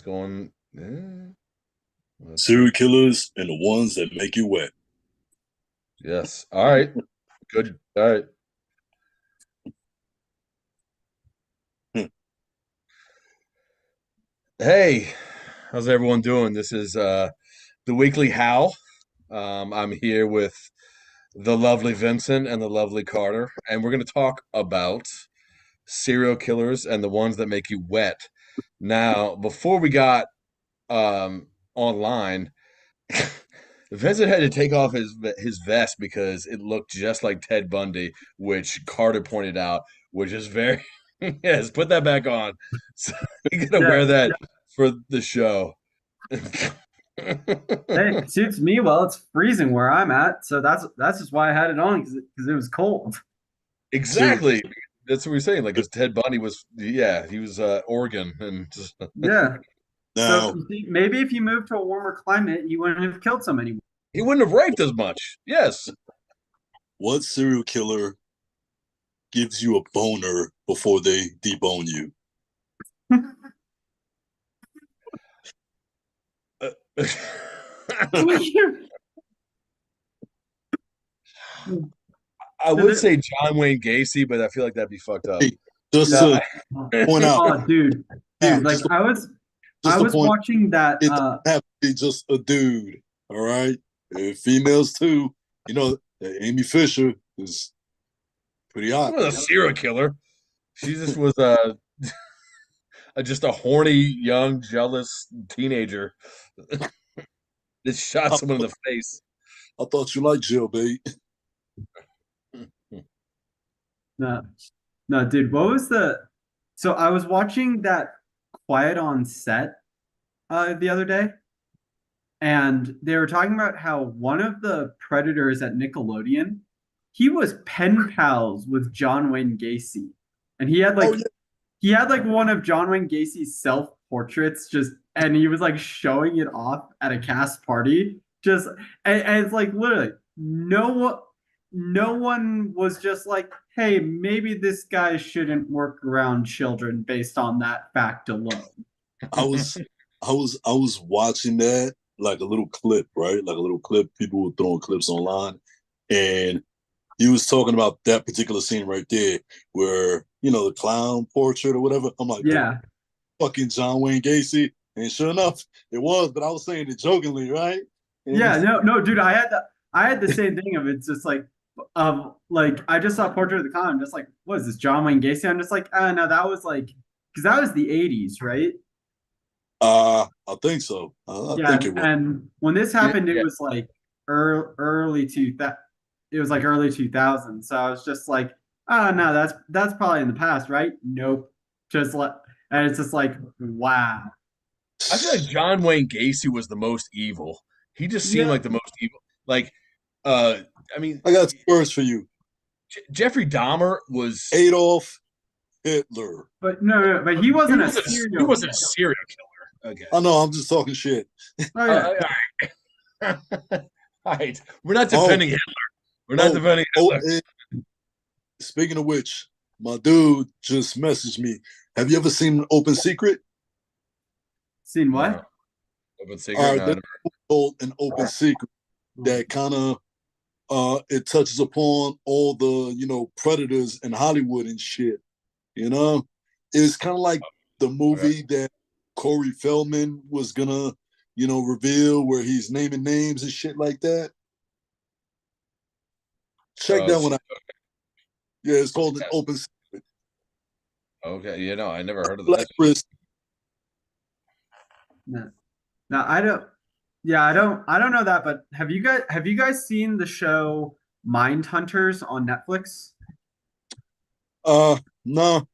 going. Let's see. Serial killers and the ones that make you wet. Yes. All right. Good. All right. Hmm. Hey, how's everyone doing? This is the Weekly How. I'm here with the lovely Vincent and the lovely Carter, and we're going to talk about serial killers and the ones that make you wet. Now, before we got online, Vincent had to take off his vest because it looked just like Ted Bundy, which Carter pointed out, which is very yes. Put that back on. So you gotta Yeah, wear that for the show. hey, it suits me well. It's freezing where I'm at, so that's just why I had it on because it was cold. Serial Exactly. That's what we're saying. Like, killers. because Ted Bundy was, yeah, he was Oregon, and just, Yeah. So Now, you see, maybe if you moved to a warmer climate, you wouldn't have killed so many. he wouldn't have raped as much. Yes. what serial killer gives you a boner before they debone you? I would Yeah, say John Wayne Gacy, but I feel like that'd be fucked up. Hey, just No, to point out, oh, dude, now, like I just to was point, watching that. it doesn't have to be just a dude. All right, females too. You know, Amy Fisher is pretty she hot. wasn't a serial killer. She just was just a horny, young, jealous teenager that shot I, someone in the face. I thought you liked jailbait. No, no, dude, what was the? So I was watching that Quiet on Set the other day, and they were talking about how one of the predators at Nickelodeon, he was pen pals with John Wayne Gacy, and Oh yeah, he had like one of John Wayne Gacy's self portraits just, and he was like showing it off at a cast party, just, and it's like literally no one was just like, hey, maybe this guy shouldn't work around children based on that fact alone. I was I was watching that like a little clip, right? Like a little clip. People were throwing clips online, and he was talking about that particular scene right there, where the clown portrait or whatever. I'm like, oh, Yeah. fucking John Wayne Gacy, and sure enough, it was. But I was saying it jokingly, right? And Yeah, no, dude, I had the same thing of it's just like I just saw Portrait of the Clown. I'm just like, what is this, John Wayne Gacy? I'm just like, no, that was like because that was the 80s, right? I think so. I Yeah, think it was. and when this Yeah, happened, it yeah. was like early two that it was like early 2000. So I was just like, oh no, that's probably in the past, right? Nope. Just let and it's just like, wow. I feel like John Wayne Gacy was the most evil. He just seemed Yeah, like the most evil. Like, uh, I mean, I got words for you, Jeffrey Dahmer was Adolf Hitler. but no, but he he wasn't a wasn't he serial wasn't a killer. serial killer. Okay. I know I'm just talking shit. Oh yeah. All right. We're not Oh, defending Hitler. We're not oh, defending oh. Hitler. Speaking of which, my dude just messaged me. Have you ever seen an Open Secret? Seen No. what? Open secret? All right, No. there's called an Open Secret that kind of it touches upon all the predators in Hollywood and shit. You know, it's kind of like the Okay. movie that Corey Feldman was gonna reveal, where he's naming names and shit like that. Check that Shit. one out. Yeah, it's called an Open Secret. Okay. You know, I never heard of Black this. Chris. No. No, I don't. Yeah, I don't know that, but have you guys seen the show Mindhunters on Netflix? No,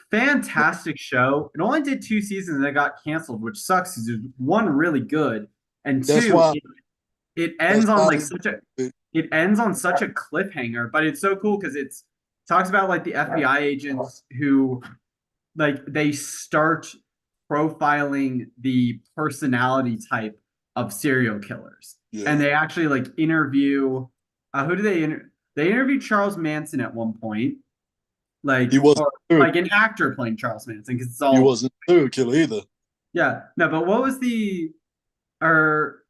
Fantastic show. It only did 2 seasons and it got canceled, which sucks because one really good, and that's two, why. it That's ends on why. like it ends on such a cliffhanger, but it's so cool because it's talks about like the FBI agents who like they start profiling the personality type of serial killers, and Yeah, they actually like interview who do they interviewed Charles Manson at one point, like he wasn't. or like an actor playing Charles Manson because it's He all wasn't a serial killer either. Yeah, no, but what was the or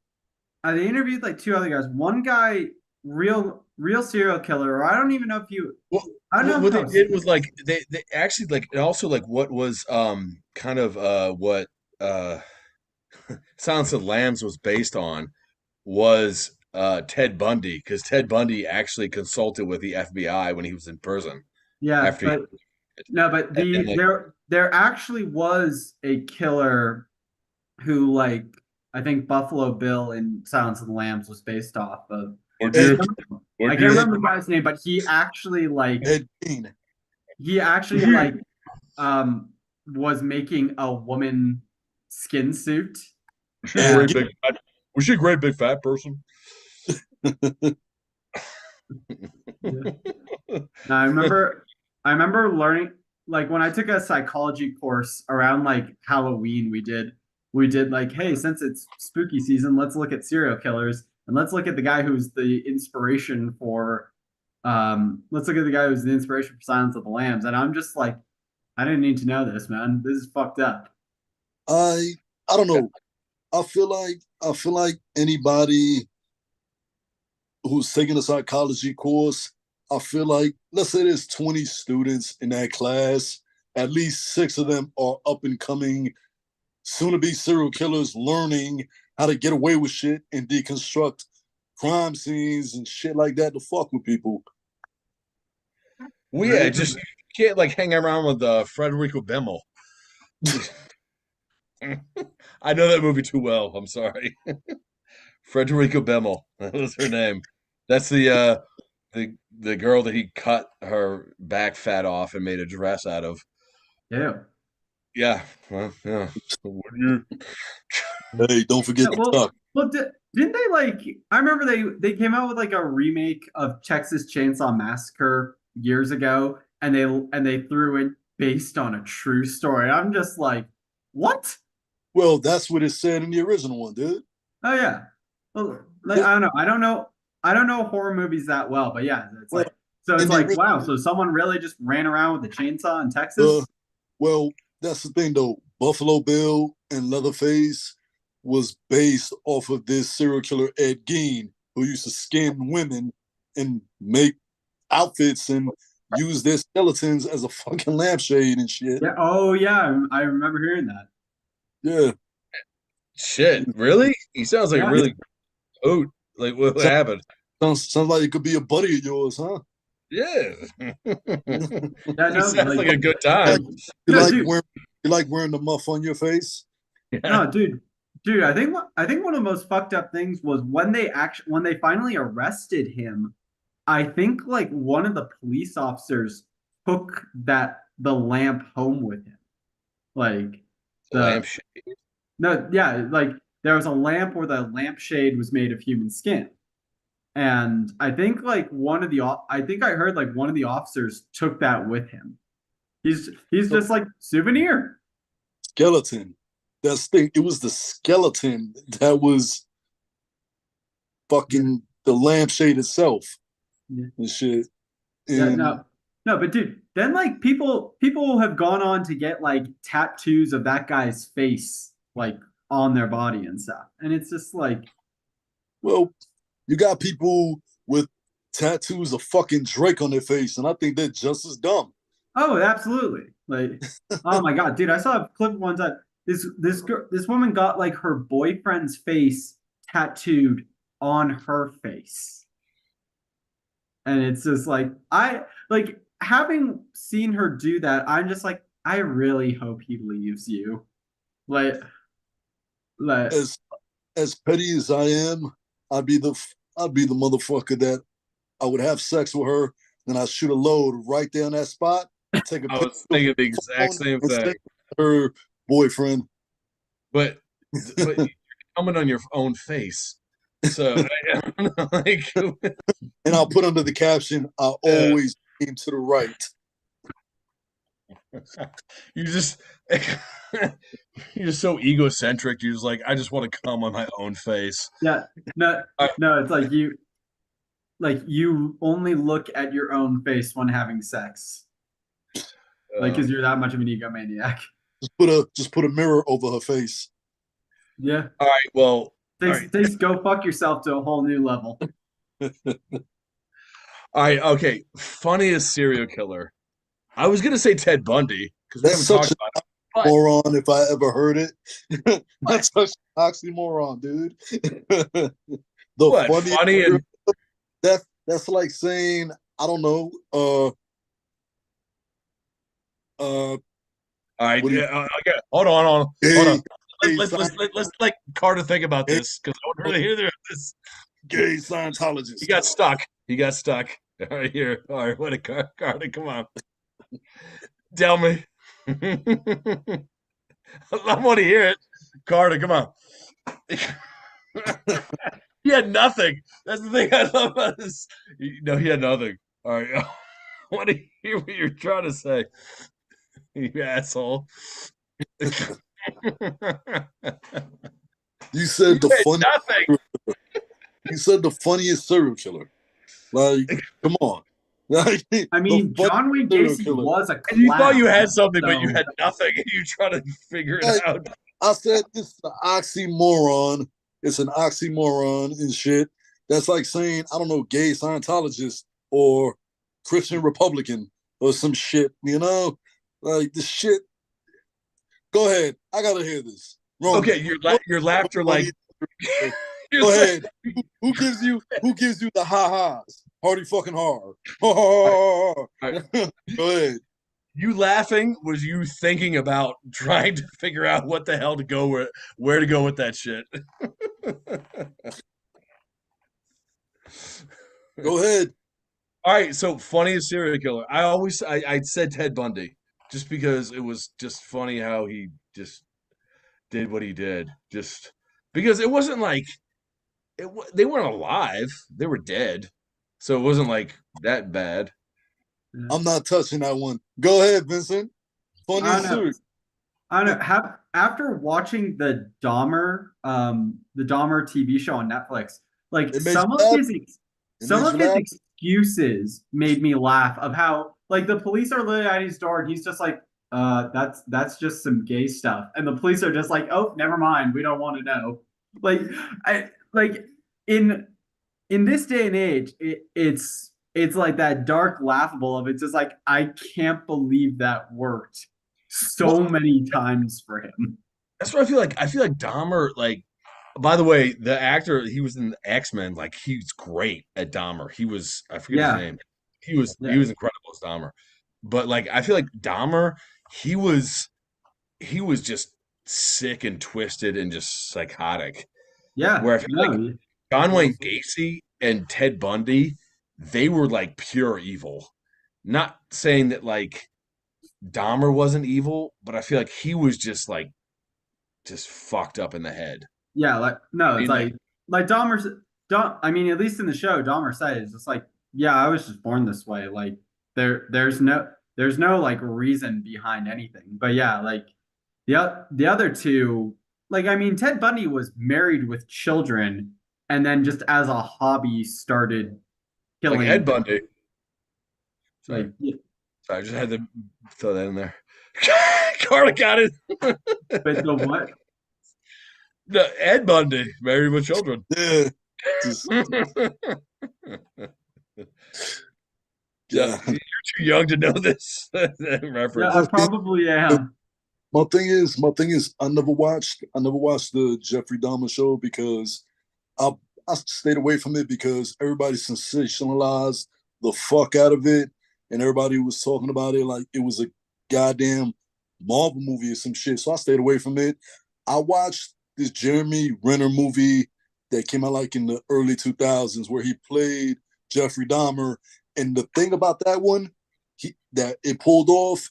they interviewed like two other guys. One guy, real serial killer, or I don't even know if you What I don't know what they how did was like they actually like and also like what was kind of what uh Silence of the Lambs was based on was Ted Bundy because Ted Bundy actually consulted with the FBI when he was in prison yeah, after he but no, but and like there actually was a killer who like I think Buffalo Bill in Silence of the Lambs was based off of. would I Ed, you can't I would can't you Ed, remember the guy's name, but Ed Gein. he actually like um was making a woman skin suit. was she a Ed And great Gein. big fat was she a great big fat person? yeah. Now, I remember learning like when I took a psychology course around like Halloween, we did like, hey, since it's spooky season, let's look at serial killers and let's look at the guy who's the inspiration for let's look at the guy who's the inspiration for Silence of the Lambs. And I'm just like, I didn't need to know this, man. This is fucked up. I I don't know. I feel like anybody who's taking a psychology course, I feel like let's say there's 20 students in that class, at least six of them are up and coming, soon to be serial killers, learning how to get away with shit and deconstruct crime scenes and shit like that to fuck with people. Well, yeah, Right? just you can't like hang around with Frederico Bemmel. I know that movie too well. I'm sorry. Frederica Bemmel. That was her name. That's the girl that he cut her back fat off and made a dress out of. Yeah. Yeah. Well, yeah. What do you- Hey, don't Yeah, forget the well, tuck. didn't they like? I remember they came out with like a remake of Texas Chainsaw Massacre years ago, and they threw it based on a true story. I'm just like, what? Well, that's what it said in the original one, dude. Oh yeah. Well, like Well, I don't know horror movies that well, but yeah, it's well, like so in it's the like original, wow, so someone really just ran around with a chainsaw in uh, Texas? well, that's the thing though. Buffalo Bill and Leatherface was based off of this serial killer Ed Gein, who used to skin women and make outfits and use their skeletons as a fucking lampshade and shit. Yeah. Oh yeah, I remember hearing that. Yeah, Shit, really? He sounds like a Yeah. yeah. really oat. Like what Sounds, happened? sounds like it could be a buddy of yours, huh? Yeah. Yeah. He No. sounds Like like a good Like, time. you no, like dude. wearing you like wearing the muff on your face? Yeah. No, dude, I think one of the most fucked up things was when they finally arrested him, I think like one of the police officers took the lamp home with him. Like the Lampshade. no, yeah, like there was a lamp where the lampshade was made of human skin. And I think like I think I heard like one of the officers took that with him. He's The just like souvenir. skeleton. That's thing. It was the skeleton that was Yeah. fucking the lampshade itself Yeah. and shit. Yeah, And no, but dude, then like people have gone on to get like tattoos of that guy's face like on their body and stuff. And it's just like, well, you got people with tattoos of fucking Drake on their face, and I think they're just as dumb. oh, absolutely. Like, oh my God, dude, I saw a clip one time. This woman got like her boyfriend's face tattooed on her face. And it's just like I like having seen her do that, I'm just like, I really hope he leaves you. Like like As as petty as I am, I'd be the I'd be the motherfucker that I would have sex with her, then I shoot a load right there on that spot, take a I picture was of thinking the the exact phone, same and send thing. it to her boyfriend. But you're coming on your own face. So I don't know, like And I'll put under the caption, I yeah. always aim to the right. You just you're just so egocentric. You're just like, I just want to come on my own face. yeah, no I, no, it's like you only look at your own face when having sex. Like uh, because you're that much of an egomaniac. just put a mirror over her face. Yeah. All right, well, all Takes right, takes go fuck yourself to a whole new level. all right, okay. Funniest serial killer. I was gonna say Ted Bundy because we That's haven't such talked an about it, but moron if I ever heard it. what? That's such an oxymoron, dude. The What? funniest Funny and that's like saying, I don't know, all right. what do you Okay, hold on. gay gay Let's like Carter think about gay, this because I want to really hear this. gay He Scientologist. got stuck. He got stuck. All right, here. All right, what a Carter. Come on, tell me. I want to hear it, Carter. Come on. He had nothing. That's the thing I love about this. No, he had nothing. All right. I want to hear what you're trying to say, you asshole. You You said the had funny nothing. you said the funniest serial killer. Like, come on. Like, I the mean, funniest John Wayne serial Gacy killer. was a And you thought you had clown, something, but you so had nothing, and you try to figure it Like, out. I said it's an oxymoron. It's an oxymoron and shit. That's like saying, I don't know, gay Scientologist or Christian Republican or some shit, you know? Like this shit. Go ahead. I gotta hear this. Okay, Roman. your laughter, like Funny. you're Go saying, ahead. Who gives you the ha-has? Hardy fucking hard. all Go right. ahead. You laughing was you thinking about trying to figure out what the hell to go where to go with that shit. Go ahead. All right, so funniest serial killer. I said Ted Bundy just because it was just funny how he just did what he did. Just because it wasn't like they weren't alive; they were dead, so it wasn't like that bad. yeah. I'm not touching that one. Go ahead, Vincent. I Funniest don't know. serial. I don't know. After watching the Dahmer TV show on Netflix, like It made you laugh. It some made of you his laugh. excuses made me laugh of how like the police are literally at his door and he's just like, that's just some gay stuff. And the police are just like, oh, never mind, we don't want to know. Like I like in in this day and age, it's like that dark laughable of it's just like I can't believe that worked so Well, many times for him. That's what I feel like. I feel like Dahmer, like, by the way, the actor, he was in X-Men, like he's great at Dahmer. I forget his Yeah, name. He yeah, was incredible as Dahmer. But like I feel like Dahmer, he was he was just sick and twisted and just psychotic. yeah. Where I feel like No, John well, Wayne Gacy and Ted Bundy, they were like pure evil. Not saying that like Dahmer wasn't evil, but I feel like he was just like just fucked up in the head. yeah. Like no, I it's mean, like like Dahmer's. I mean, at least in the show, Dahmer said it's just like, yeah, I was just born this way. Like there's no like reason behind anything. But yeah, like the other two, like I mean, Ted Bundy was married with children, and then just as a hobby started Ed killing. Bundy. Sorry, Like yeah, sorry, I just had to throw that in there. Carla got it. but the what? No, Ed Bundy, married with children. yeah. Just Yeah, yeah. you're too young to know this Yeah, I reference. probably am. My thing is, I never watched the Jeffrey Dahmer show because I I stayed away from it because everybody sensationalized the fuck out of it, and everybody was talking about it like it was a goddamn Marvel movie or some shit. So I stayed away from it. I watched this Jeremy Renner movie that came out like in the early 2000s where he played Jeffrey Dahmer, and the thing about that one, that it pulled off,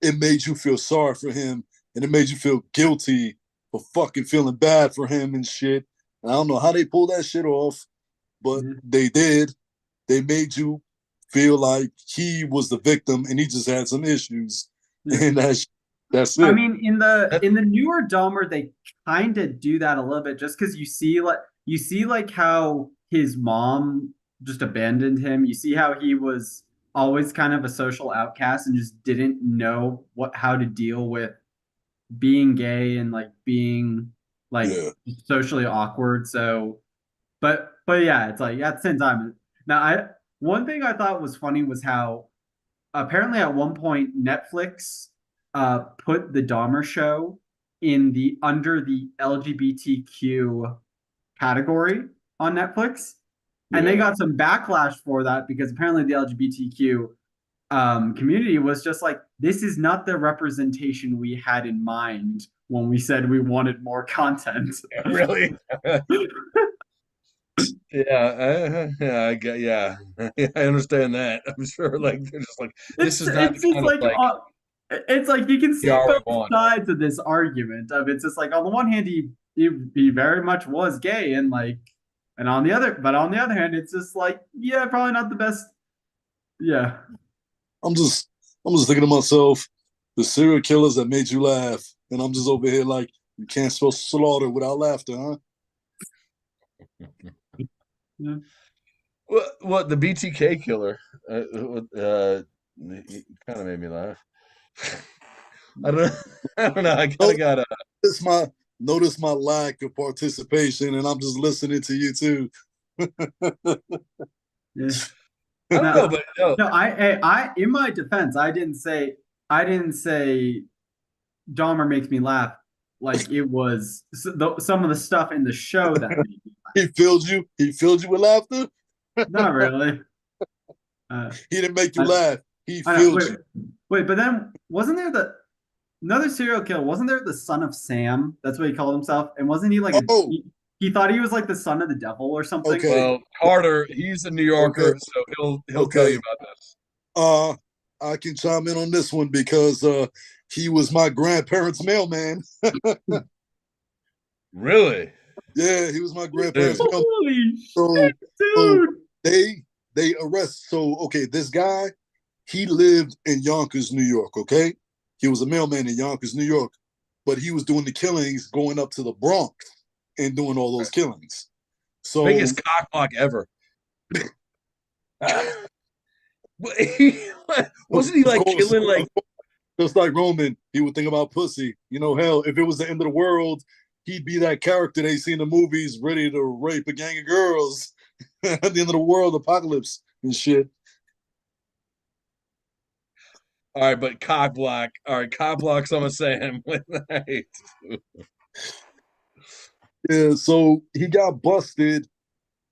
it made you feel sorry for him, and it made you feel guilty for fucking feeling bad for him and shit. And I don't know how they pulled that shit off, but Mhm. they did. They made you feel like he was the victim and he just had some issues, Yeah. and that's I it. mean, That, in the newer Dahmer, they kind of do that a little bit, just because you see like how his mom just abandoned him. You see how he was always kind of a social outcast and just didn't know how to deal with being gay and like being like Yeah. socially awkward. So, but yeah, it's like at the same time. Now, I one thing I thought was funny was how apparently at one point Netflix put the Dahmer show in the under the LGBTQ category on Netflix, and they Yeah. got some backlash for that because apparently the LGBTQ community was just like, this is not the representation we had in mind when we said we wanted more content. Really? Yeah, I get, yeah, I understand that. I'm sure, like they're just like, this is not It's the just kind of like like it's like you can see PR we both want. sides of this argument of it's just like on the one hand he very much was gay and like and on the other hand it's just like yeah probably not the best yeah I'm just I'm just thinking to myself, the serial killers that made you laugh, and I'm just over here like, you can't spell slaughter without laughter, huh? yeah. What the BTK killer? He kind of made me laugh. I don't, I don't know. I kind of Notice got a. my notice my lack of participation, and I'm just listening to you too. Yeah. I don't know, No, but no, no, in my defense, I didn't say Dahmer makes me laugh. Like it was some of the stuff in the show that made me He filled you. He filled you with laughter. not really. Uh, He didn't make you I, laugh. He I know. filled you. Wait, but then wasn't there the another serial killer? Wasn't there the son of Sam? That's what he called himself. And wasn't he like Oh, he thought he was like the son of the devil or something? okay, well, Carter, he's a New okay, Yorker, so he'll tell you okay. about this. Uh, I can chime in on this one because he was my grandparents' mailman. Really, Yeah, he was my grandparents' dude. mailman. Holy So, shit, so dude! they arrest. So okay, this guy, he lived in Yonkers, New York. Okay, he was a mailman in Yonkers, New York, but he was doing the killings going up to the Bronx and doing all those killings. So Biggest cockblock ever. Wasn't he of like course, killing like just like Roman, he would think about pussy. You know, hell, if it was the end of the world, he'd be that character they see in the movies, ready to rape a gang of girls at the end of the world, apocalypse and shit. all right, but cock block. All right, cock blocks. I'm gonna say him. Right. Yeah, so he got busted.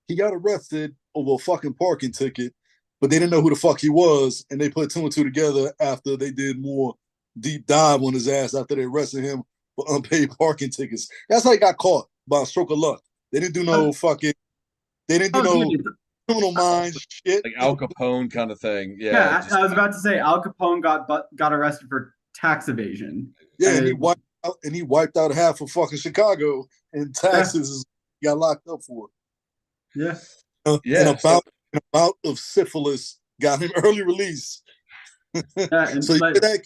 He got arrested over a fucking parking ticket, but they didn't know who the fuck he was, and they put two and two together after they did more deep dive on his ass after they arrested him for unpaid parking tickets. That's how he got caught by a stroke of luck. They didn't do no fucking. They didn't do Oh, no dude, criminal mind shit. Like Al Capone kind of thing. Yeah, yeah, just I was about to say Al Capone got arrested for tax evasion. Yeah, and And he wiped out half of fucking Chicago in yeah, taxes. He got locked up for. yeah, And yeah. So a bout of syphilis got him early release. yeah, and So you like get that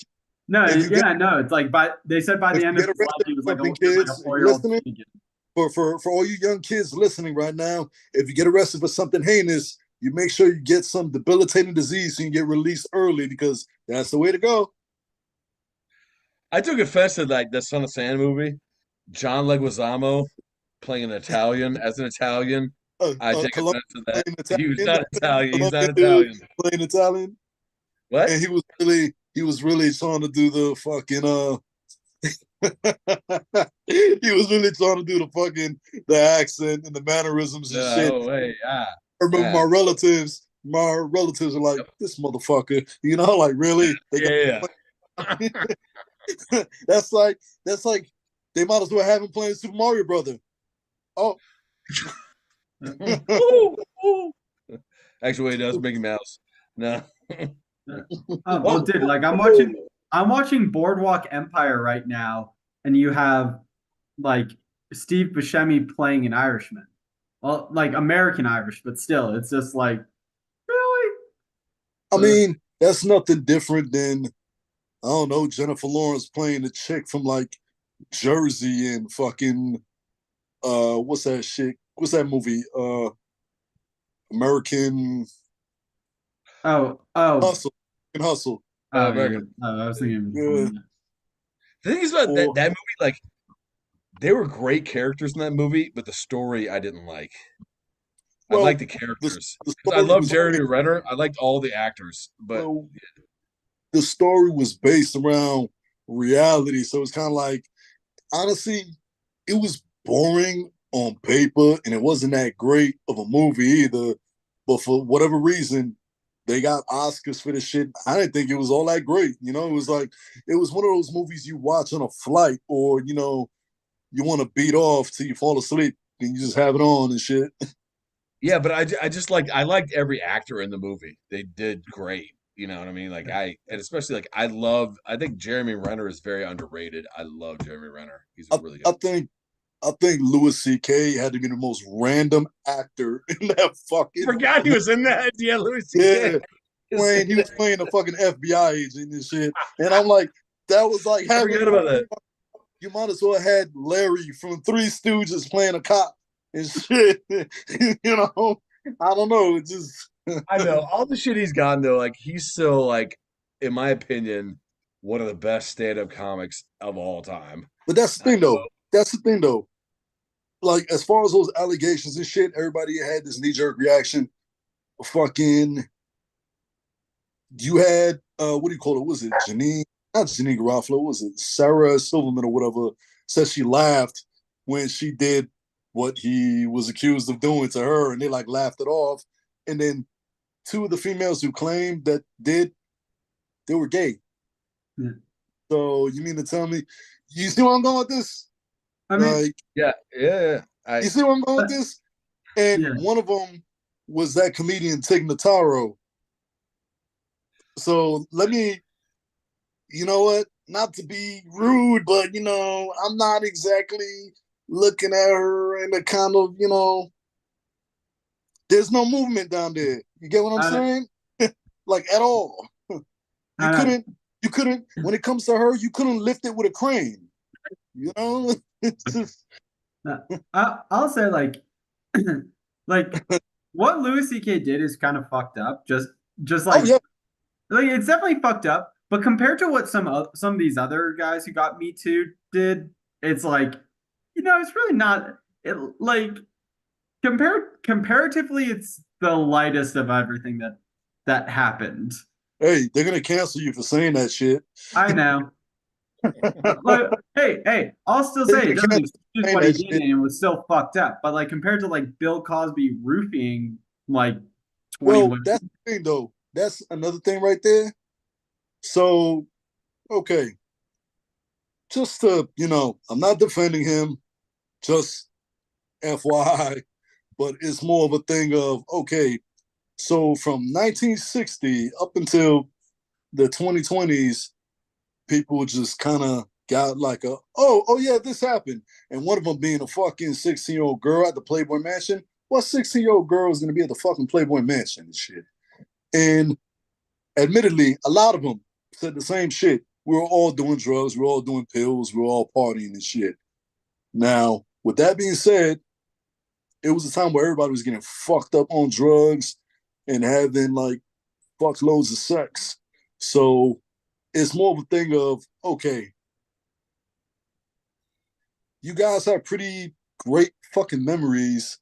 no, if you get yeah, no, it's like by they said by if the you end of get his life arrested he was for like something, he was like a kids, if you're 4-year-old listening, kid again. for all you young kids listening right now, if you get arrested for something heinous, you make sure you get some debilitating disease so you can get released early because that's the way to go. I took offense to like the Son of Sam movie. John Leguizamo playing an Italian as an Italian. I take Colombian offense to that. playing He was Italian, not Italian. He's not Colombian dude Italian. playing Italian, What? and he was really trying to do the fucking he was really trying to do the accent and the mannerisms and shit. Oh, hey, I remember ah. my relatives are like, this motherfucker, you know, like really? They Yeah. that's like they might as well have him playing Super Mario Brother. Oh, Ooh, ooh. Actually, he does Mickey Mouse. No. Well, dude, like I'm watching Boardwalk Empire right now, and you have like Steve Buscemi playing an Irishman. Well, like American Irish, but still, it's just like really. I mean, that's nothing different than I don't know, Jennifer Lawrence playing a chick from like Jersey and fucking what's that shit? What's that movie? American Oh, Hustle. Hustle. oh yeah. American. I was thinking. Yeah. The thing is about that or that movie, like they were great characters in that movie, but the story I didn't like. I like well, the the characters the because I story love was Jeremy Renner. I liked all the actors, but well, the story was based around reality, so it's kind of like honestly, it was boring on paper, and it wasn't that great of a movie either. But for whatever reason, they got Oscars for the shit. I didn't think it was all that great. It was like it was one of those movies you watch on a flight, or you want to beat off till you fall asleep and you just have it on and shit. yeah, but I just like I liked every actor in the movie. They did great. You know what I mean? Like and especially like I think Jeremy Renner is very underrated. I love Jeremy Renner. He's I, really good. I think I think Louis C.K. had to be the most random actor in that I fucking forgot he was in that. Yeah, Louis C.K. yeah. He was playing a fucking FBI agent and shit. And I'm like, that was like I forgot having about that. you might as well had Larry from Three Stooges playing a cop and shit. I don't know. It just I know all the shit he's gotten though. Like he's still like, in my opinion, one of the best stand-up comics of all time. but that's the I thing know. though. That's the thing though. Like as far as those allegations and shit, everybody had this knee-jerk reaction. Fucking you had what do you call it? Was it Janine? Not Janine Garofalo. Was it Sarah Silverman or whatever? Said she laughed when she did what he was accused of doing to her, and they like laughed it off. And then two of the females who claimed that they were gay. Yeah. So you mean to tell me you see where I'm going with this? I mean, Like Yeah, yeah. you see where I'm going with but this? And yeah, one of them was that comedian Tig Notaro. So let me you know what? Not to be rude, but I'm not exactly looking at her in a kind of, there's no movement down there. You get what I'm I, saying? Like at all. You I, couldn't, you couldn't, when it comes to her, you couldn't lift it with a crane. You know? It's just I'll say like what Louis C.K. did is kind of fucked up. Just oh yeah. like it's definitely fucked up. But compared to what some of these other guys who got Me Too did, it's like, it's really not it like comparatively, it's the lightest of everything that happened. Hey, they're gonna cancel you for saying that shit. I know. Like, hey, I'll still They're say it gonna doesn't cancel you for excuse saying what he that did, shit. and it was still fucked up. But like compared to like Bill Cosby roofing like 20 Well, women. that's the thing though. That's another thing right there. So, okay, just to, I'm not defending him, just FYI, but it's more of a thing of, okay, so from 1960 up until the 2020s, people just kind of got like oh yeah, this happened. And one of them being a fucking 16-year-old girl at the Playboy Mansion. What 16-year-old girl is going to be at the fucking Playboy Mansion and shit? And admittedly, a lot of them said the same shit. We were all doing drugs, we were all doing pills, we were all partying and shit. Now, with that being said, it was a time where everybody was getting fucked up on drugs and having like fuck loads of sex. So it's more of a thing of, okay, you guys have pretty great fucking memories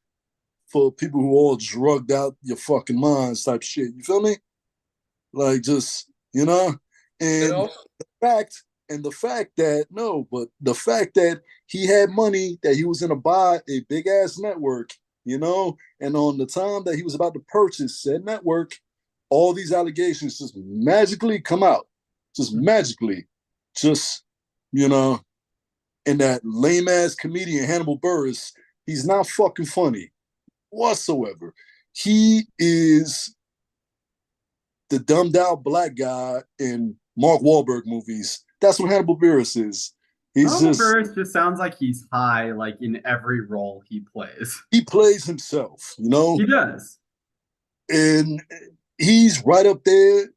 for people who all drugged out your fucking minds type shit. You feel me? Like just, And and also, the fact that no, but the fact that he had money that he was gonna buy a big ass network, and on the time that he was about to purchase said network, all these allegations just magically come out, just magically, just you know, and that lame ass comedian Hannibal Buress, he's not fucking funny whatsoever. He is the dumbed out black guy in Mark Wahlberg movies. That's what Hannibal Buress is. He's Hannibal just Buress just sounds like he's high, like in every role he plays. he plays himself, He does. and he's right up there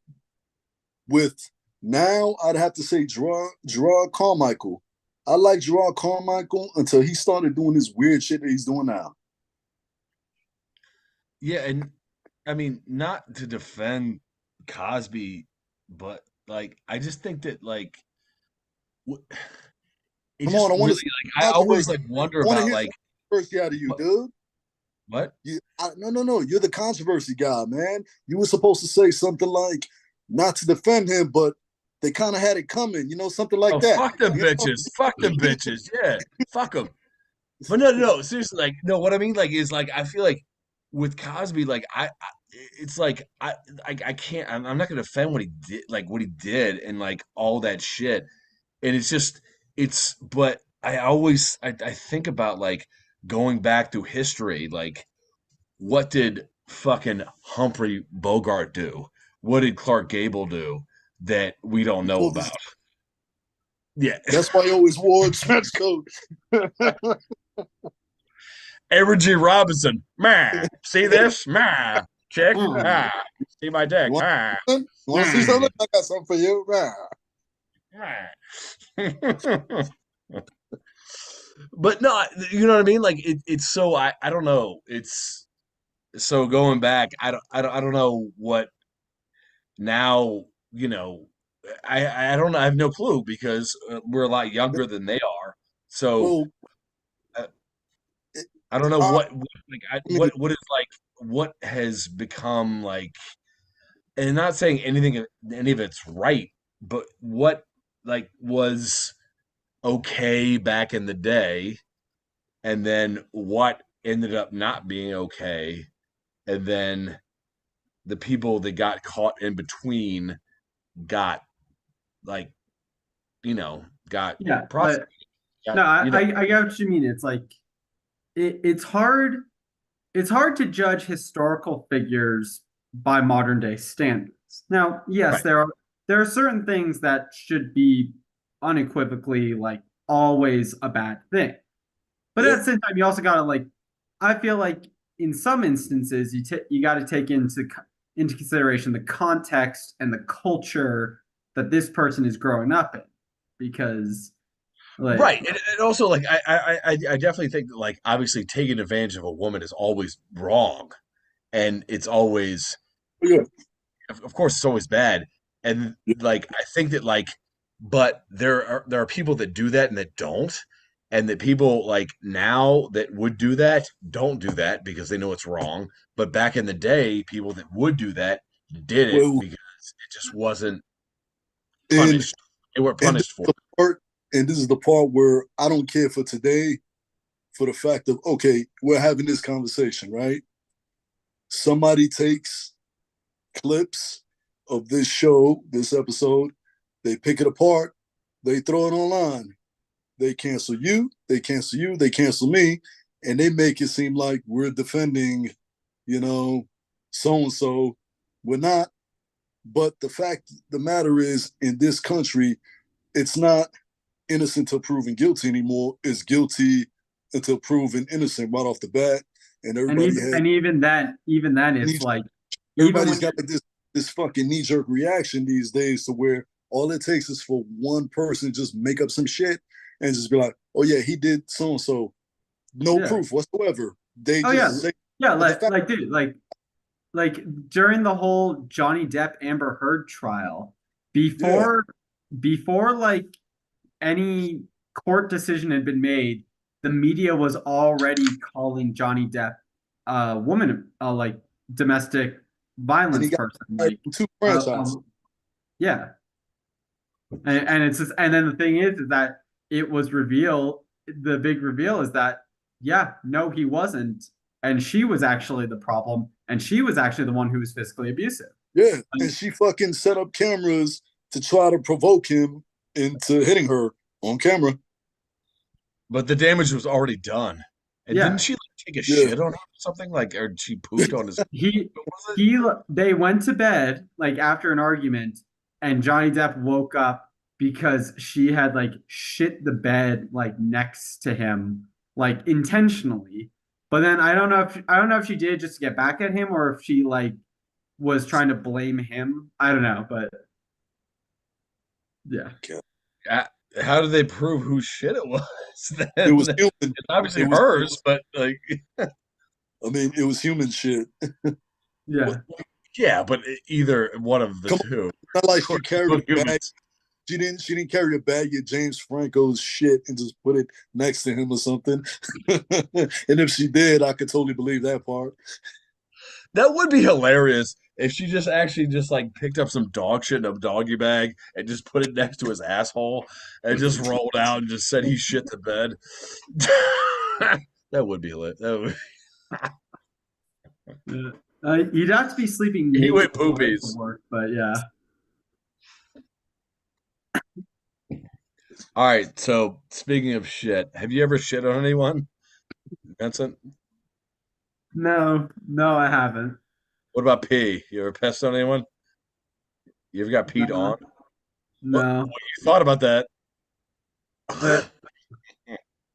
with now. I'd have to say Gerard Carmichael. I like Gerard Carmichael until he started doing this weird shit that he's doing now. yeah, and I mean, not to defend Cosby, but like I just think that like w- it Come just on, I want really to see like I controversy. always like wonder I want to about hear like some controversy out of you, what dude. what No. You're the controversy guy, man. You were supposed to say something like, not to defend him, but they kind of had it coming, something like oh that. fuck them bitches, yeah, fuck them. But no, no, no, seriously, like, no, what I mean, like, is like, I feel like with Cosby, like, it's like, I can't, I'm not gonna defend what he did, like, what he did, and like all that shit, and it's just, but I think about like going back through history, like, what did fucking Humphrey Bogart do? What did Clark Gable do that we don't know Well, this, about? Yeah, that's why he always wore a trench coat. Edward G. Robinson, man, see this, man, chick, Mm. ah, see my You dick, want man, something? You want to see mm, something? I got something for you. man. But no, you know what I mean? Like it's so I don't know. It's so going back. I don't know what now. You know, I don't know. I have no clue because we're a lot younger than they are. So Well, uh, I don't know I mean, what is like what has become like, and not saying any of it's right, but what like was okay back in the day, and then what ended up not being okay, and then the people that got caught in between got like got Yeah, prosecuted, got no, I get what you mean. It's like it's hard. It's hard to judge historical figures by modern day standards. Now, yes, right. there are certain things that should be unequivocally like always a bad thing. But at yeah. the same time, you also gotta like, I feel like in some instances you got to take into consideration the context and the culture that this person is growing up in, because like, Right, and also like I definitely think that like obviously taking advantage of a woman is always wrong, and it's always Yeah. of course it's always bad, and Yeah. like I think that like but there are people that do that and that don't, and that people like now that would do that don't do that because they know it's wrong, but back in the day people that would do that did it Well, because it just wasn't and punished. They weren't and this punished for is the part, and this is the part where I don't care for today, for the fact of, okay, we're having this conversation, right? Somebody takes clips of this show, this episode, they pick it apart, they throw it online, they cancel you, they cancel you, they cancel me, and they make it seem like we're defending, you know, so and so. We're not. But the fact the matter is, in this country, it's not innocent until proven guilty anymore. It's guilty until proven innocent right off the bat. And everybody has even then knee, it's like, even everybody's when got like this fucking knee jerk reaction these days to where all it takes is for one person to just make up some shit and just be like, oh yeah, he did so and so, no yeah, proof whatsoever. They oh yeah, just say, yeah, but the fact, like dude, like during the whole Johnny Depp Amber Heard trial, yeah, before like any court decision had been made, the media was already calling Johnny Depp a woman, like domestic and he violence got person, fired like from two uh, franchises. um, yeah. And it's just, and then the thing is that it was revealed. The big reveal is that, yeah, no, he wasn't, and she was actually the problem, and she was actually the one who was physically abusive. Yeah, and And she fucking set up cameras to try to provoke him into hitting her on camera. but the damage was already done. And didn't yeah, she like take a Yeah, shit on him or something? Like, or she pooped on his, he what was it? they went to bed like after an argument, and Johnny Depp woke up because she had like shit the bed like next to him, like intentionally. But then I don't know if she did it just to get back at him, or if she like was trying to blame him. I don't know, but yeah. Uh, How did they prove whose shit it was it then? was human. It's obviously It was. hers, but like, I mean, it was human shit. well, Yeah. yeah, but either one of the Come two. on, not like Of she course, carried both a bag. humans. She didn't carry a bag of James Franco's shit and just put it next to him or something. And if she did, I could totally believe that part. That would be hilarious if she just actually just like picked up some dog shit in a doggy bag and just put it next to his asshole and just rolled out and just said he shit the bed. That would be lit. That would You'd have to be sleeping He naked went to go to poopies. work, but yeah. All right. So speaking of shit, have you ever shit on anyone, Vincent? No, no, I haven't. What about pee? You ever pissed on anyone? You ever got peed No, on? What no. you thought about that? But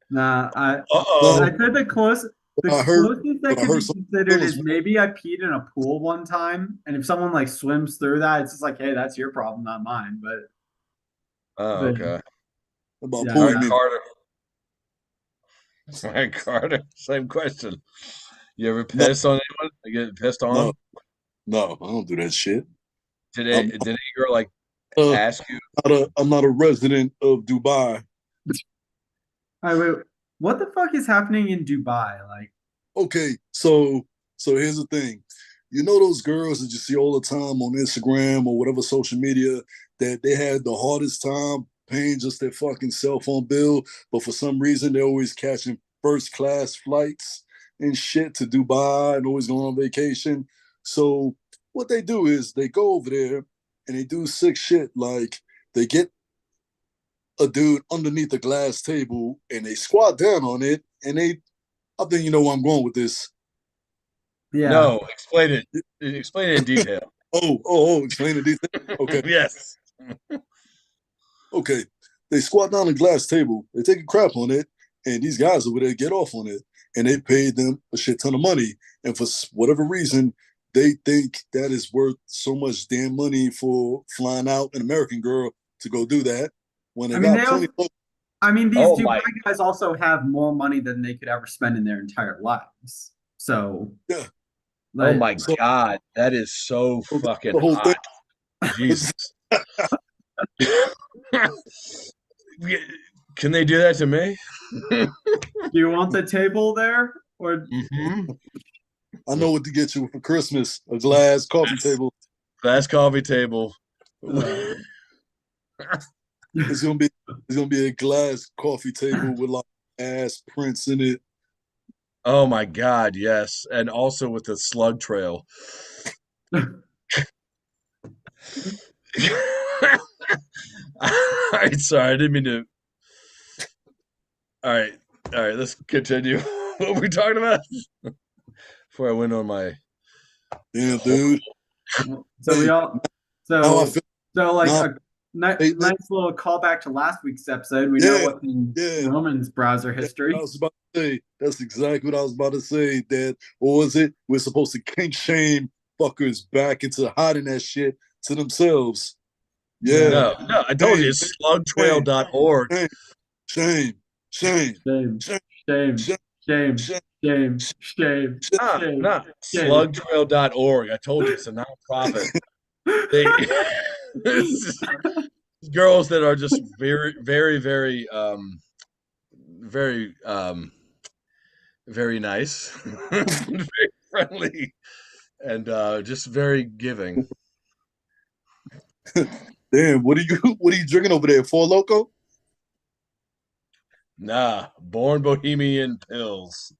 nah, No, I Uh-oh. said the I heard, closest that but I could heard be some considered is fellas maybe I peed in a pool one time, and if someone like swims through that, it's just like, hey, that's your problem, not mine. Oh, But okay. about yeah, All pool. You right, mean no. Carter. All right, Carter. Same question. You ever no, piss on anyone? You get pissed no, on? no? I don't do that shit. I'm Did any girl like uh, ask you? I'm not a resident of Dubai. All right, wait, what the fuck is happening in Dubai? Like, Okay, so here's the thing. You know those girls that you see all the time on Instagram or whatever social media that they had the hardest time paying just their fucking cell phone bill, but for some reason they're always catching first class flights and shit to Dubai and always going on vacation. So what they do is they go over there and they do sick shit like they get a dude underneath a glass table and they squat down on it and they I think you know where I'm going with this. yeah. No, explain it. Explain it in detail. Explain the detail. Okay, Yes. okay. They squat down a glass table, they take a crap on it, and these guys over there get off on it. And they paid them a shit ton of money. And for whatever reason, they think that is worth so much damn money for flying out an American girl to go do that when they I mean, got plenty of these Oh Dubai my, guys also have more money than they could ever spend in their entire lives. So, yeah. oh like, my So, God. That is so so that's fucking the whole thing. hot. Jesus. Can they do that to me? do you want the table there? Or Mm-hmm. I know what to get you for Christmas: a glass coffee table. Glass coffee table. uh, It's gonna be it's gonna be a glass coffee table with like ass prints in it. Oh my God, yes. And also with the slug trail. All right, sorry, I didn't mean to. All right, all right, let's continue. What were we talking about? Before I went on my Damn, whole. dude. so we Hey, all now I so feel so like now. a Hey, nice little callback to last week's episode. We know yeah, what's in yeah. Roman's browser I history. was about to say that's exactly what I was about to say. That or was it? We're supposed to kink shame fuckers back into hiding that shit to themselves. Yeah, Yeah. No, no, I told you shame, it's shame, slugtrail.org. shame, shame, shame, Shame, shame, shame, shame, shame, shame, shame, shame, shame. Ah, shame, no, shame. slugtrail.org. I told you it's a nonprofit. They it's girls that are just very, very, very, very, very nice, very friendly, and just very giving. Damn, what are you drinking over there? Four Loco? Nah, born bohemian pills.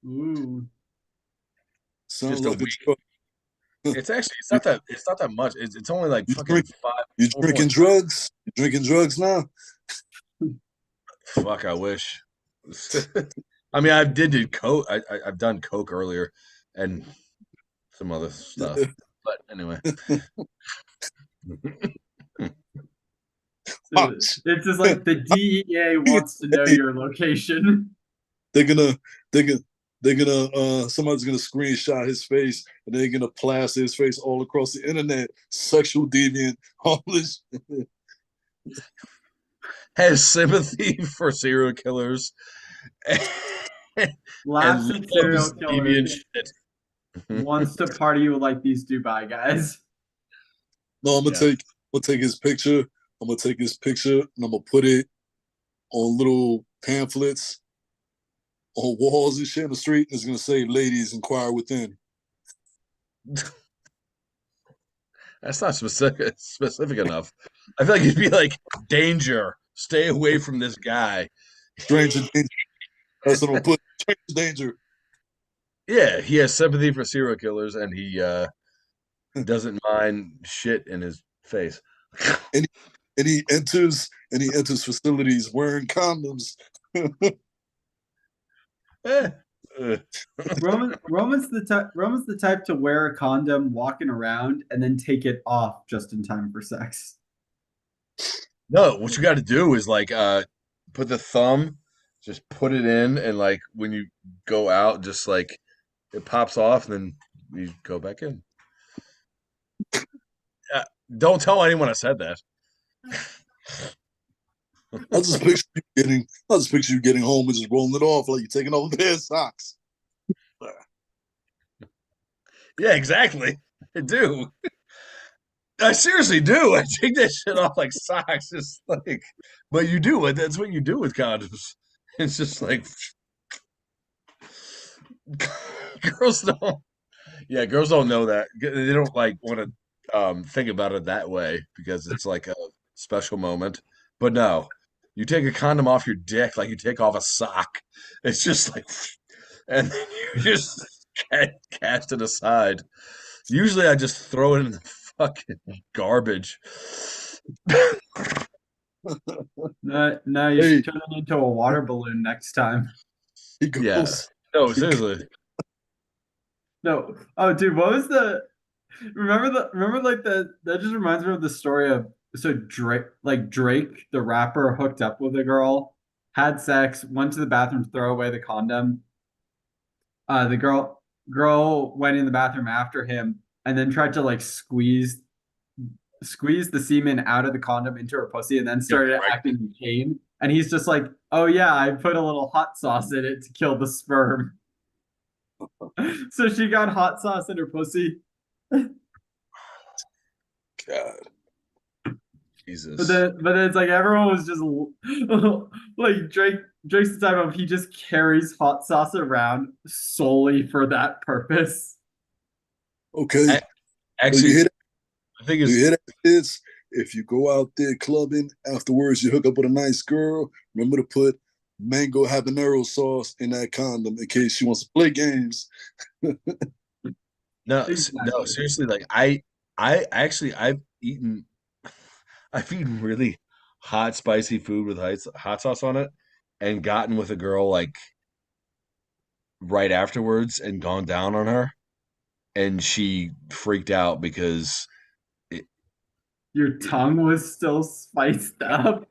Ooh. Sounds Just a like a week. drug. It's actually You, it's not that much. It's only like you fucking drink five, you drinking 4.5. drugs? You drinking drugs now? Fuck, I wish. I mean, I did do coke. I've done coke earlier, and some other stuff. But anyway, Watch. It's just like the DEA wants to know Hey, your location. they're gonna they're gonna they're gonna somebody's gonna screenshot his face and they're gonna plaster his face all across the internet. Sexual deviant, homeless. has sympathy for serial killers and Blasted serial loves deviant killer shit. wants to party with like these Dubai guys. No, Yeah. gonna take his picture. I'm gonna take his picture and I'm gonna put it on little pamphlets on walls and shit in the street. And it's gonna say, "Ladies, inquire within." That's not specific enough. I feel like it'd be like danger. Stay away from this guy. Stranger danger. That's what I'm gonna put. Stranger danger. Yeah, he has sympathy for serial killers and he doesn't mind shit in his face. And he enters facilities wearing condoms. Eh, uh, Roman's the type to wear a condom walking around and then take it off just in time for sex. no, what you got to do is like put the thumb, just put it in, and like when you go out, just like it pops off, and then you go back in. Don't tell anyone I said that. I just picture you getting home and just rolling it off like you're taking off a pair of socks. Yeah, exactly. I do. I seriously do. I take that shit off like socks. Just like, but you do it. That's what you do with condoms. It's just like girls don't. Yeah, girls don't know that. They don't like want to think about it that way because it's like a special moment. But no, you take a condom off your dick like you take off a sock. It's just like, and then you just cast it aside. Usually, I just throw it in the fucking garbage. No, you Hey, should turn it into a water balloon next time. he Yeah. goes. No, seriously. No. Oh, dude, what was the remember like that just reminds me of the story of so Drake, the rapper, hooked up with a girl, had sex, went to the bathroom to throw away the condom. The girl went in the bathroom after him and then tried to like squeeze the semen out of the condom into her pussy and then started acting in pain. And he's just like, "Oh yeah, I put a little hot sauce in it to kill the sperm." So she got hot sauce in her pussy. God. Jesus. But then it's like everyone was just like Drake's the type of he just carries hot sauce around solely for that purpose. Okay. I, So actually, you hear that? I think You it's hear that, kids? If you go out there clubbing, afterwards you hook up with a nice girl, remember to put mango habanero sauce in that condom in case she wants to play games. no, Exactly. seriously. Like I actually I've eaten really hot, spicy food with hot sauce on it, and gotten with a girl like right afterwards and gone down on her, and she freaked out because it, Your tongue was still spiced up.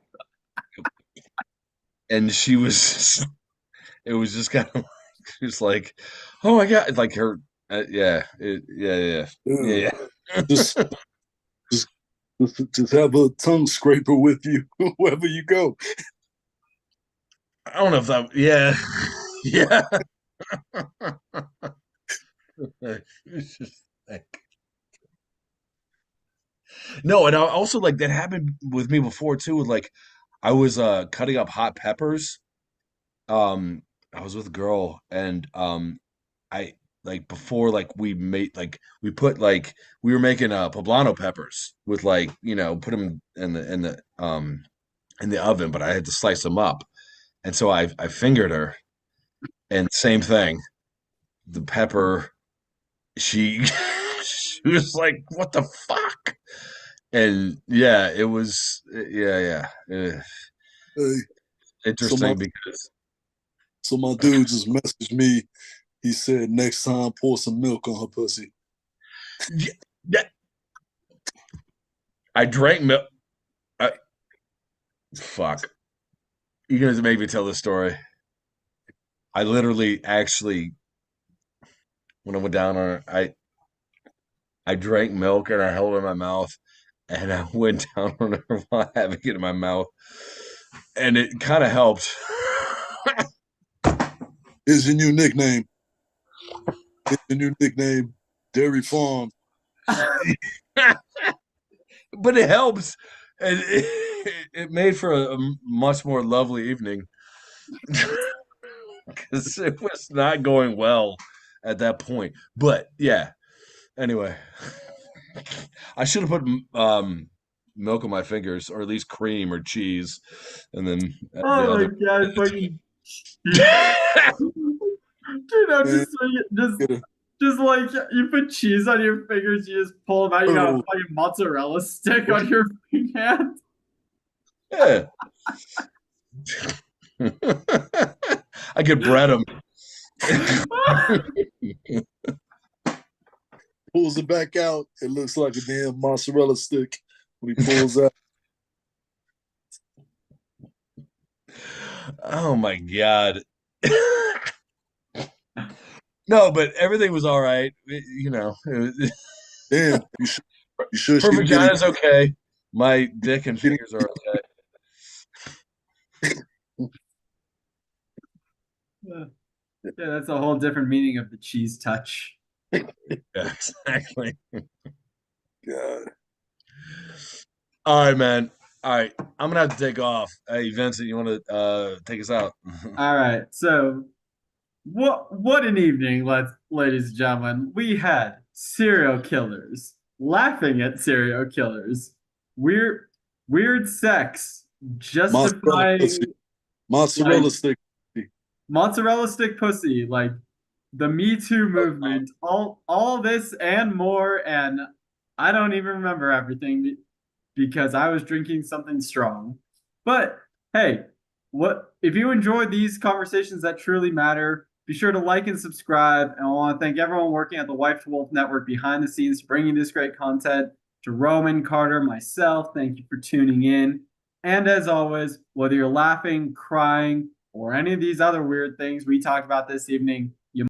and she was it was just kind of like, she was like, oh my God, like her, Yeah. yeah. Just, just, just have a tongue scraper with you wherever you go. I don't know if that, yeah, yeah. It's just like, no, and I also like that happened with me before too. With like, I was cutting up hot peppers. Um, I was with a girl, and I like before like we made like we put like we were making poblano peppers with like put them in the oven, but I had to slice them up, and so I fingered her, and same thing. The pepper, she she was like, "What the fuck?" And yeah, it was Hey, so my interesting because so my dude just messaged me. He said next time pour some milk on her pussy. yeah, yeah, I drank milk. Fuck, you're gonna make me tell this story. I literally actually when I went down on her, I drank milk and I held it in my mouth and I went down on her while having it in my mouth, and it kind of helped. Here's your new nickname. Here's your new nickname, Dairy Farm. but it helps, and it made for a much more lovely evening because it was not going well at that point. But yeah, anyway, I should have put milk on my fingers, or at least cream or cheese, and then the Oh my other. god, fucking dude, I'm Man, just saying it, get a, just like you put cheese on your fingers, you just pull them out, you got a oh, fucking mozzarella stick on your hand. Yeah. I could bread them. pulls it back out. It looks like a damn mozzarella stick when he pulls out. Oh my God. No, but everything was all right. You know, Damn, you sure her she didn't get it? vagina's okay. My dick and fingers are okay. Yeah, that's a whole different meaning of the cheese touch. Yeah, exactly. God. All right, man. All right, I'm gonna have to take off. Hey, Vincent, you want to take us out? All right, so what an evening, ladies and gentlemen. We had serial killers, laughing at serial killers, weird sex, Mozzarella pussy. justifying Mozzarella like stick. mozzarella stick pussy, like the Me Too movement, all this and more, and I don't even remember everything because I was drinking something strong. But hey, what if you enjoyed these conversations that truly matter? Be sure to like and subscribe. And I want to thank everyone working at the White Wolf Network behind the scenes, bringing this great content. To Roman, Carter, myself, thank you for tuning in. And as always, whether you're laughing, crying, or any of these other weird things we talked about this evening,